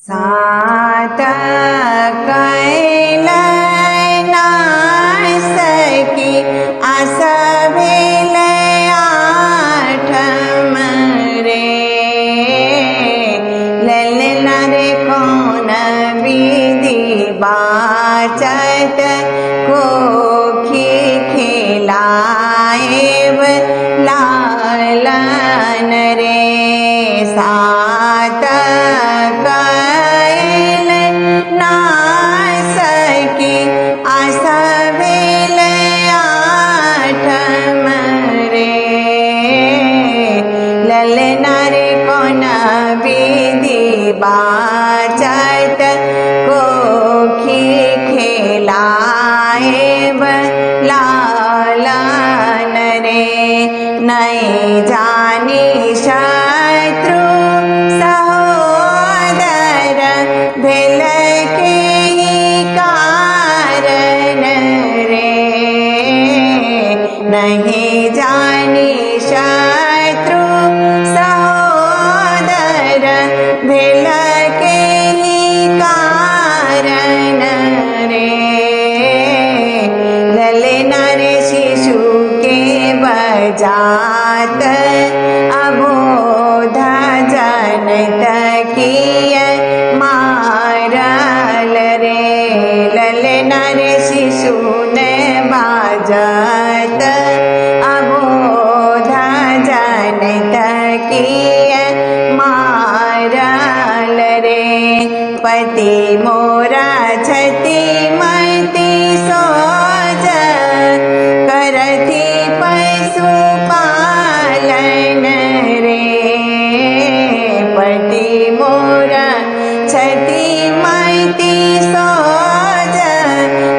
सात कैल नासकी आस भेल आठम रे। ललना रे कौन विधि बाचत कोखी खिलाएब लालन रे। सात कैल नासकी आस भेल आठम रे। ललना रे कौन विधि बाचत कोखी खिलाएब लालन रे। नहीं जानी शत्रु सहोदर भेल के कारण रे। नहीं जानी शत्रु सहोदर भेल के कारण रे। ललना रे शिशु के बजात अबोध जनत किय मारल रे। ललना रे शिशु ने बाजत अबोध जनत किय मारल रे। पति मोरा छति मति सोज करथि पशु पालन रे। पति मोरा छति मति सोज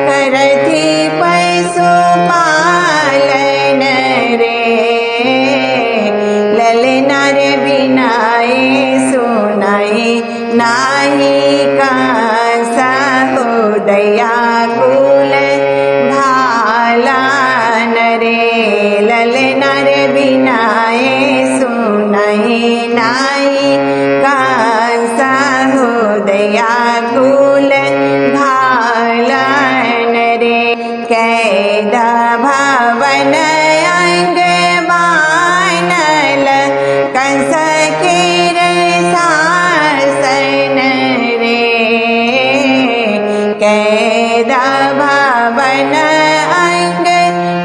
करथि पशु पालन रे। ललना रे बिनाए सुनाई नाही सहोदया कुल भालन रे। ललना रे बिनाए सुनाई नाही सहोदया कुल भालन रे। कैद भवन अंग बानल कंस केर शासन रे। कैद भवन अंग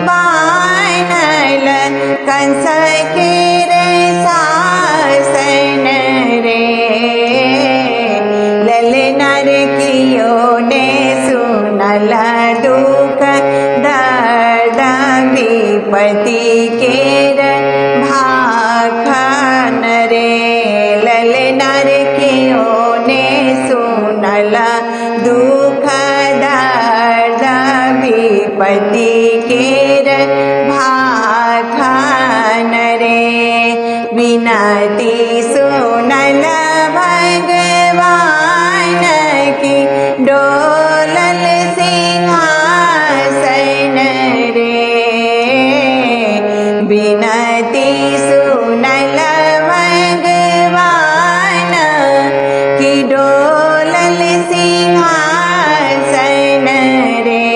बानल कंस केर शासन रे। ललना रे कियो ने सुनल दुख दर्द विपत्ति केर भाखन रे। ललना रे कियो ने सुनल दुख दर्द विपत्ति केर भाखन रे। विनती सुनल भगवान की डोलल सिंहासन रे। विनती सुनल भगवान की डोलल सिंहासन रे।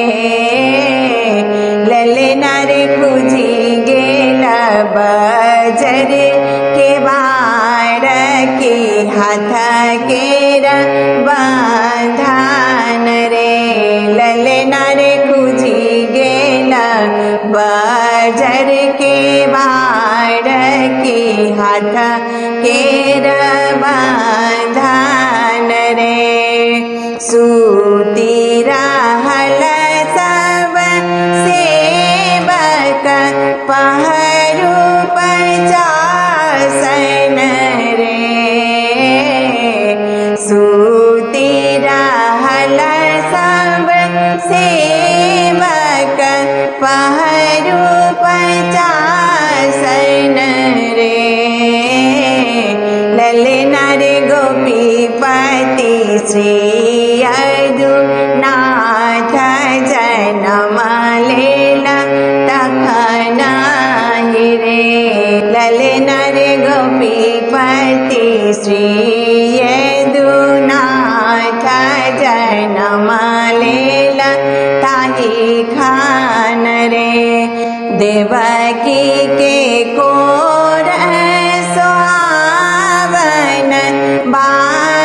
ललना रे खुजी गेल बजर के बार के हाथ केर बंधन रे। ललना रे खुजी गेल बजर के बार के हाथ केर बंधन रे। सूती रहल सब सेवक पहरू पचासन रे। सूती रहल सब सेवक पहरू पचासन रे। ललना रे गोपीपति श्री यदुनाथ जनम लेल तखन रे। ललना रे गोपीपति श्री यदुनाथ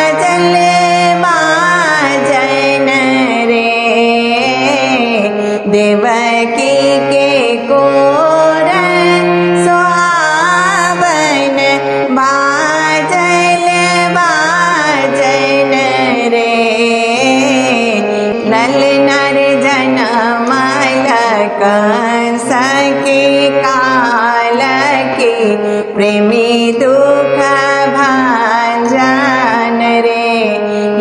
बाजल बाजन रे देवकी के कोर सुहावन बाजल बाजन रे नल नर जनमल कंस के काल के प्रेमी दुख भांजन रे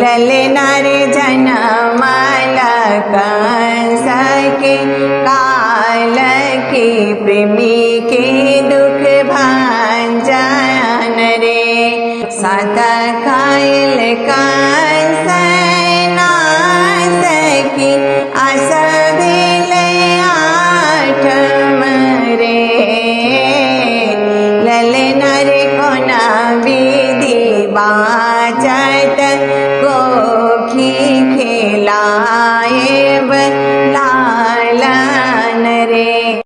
लल नर जनमल कंस के काल के प्रेमी के दुख भांजन रे सात खायल कंस नास की आस भेल आठम रे लल नर कोना विधि बाचल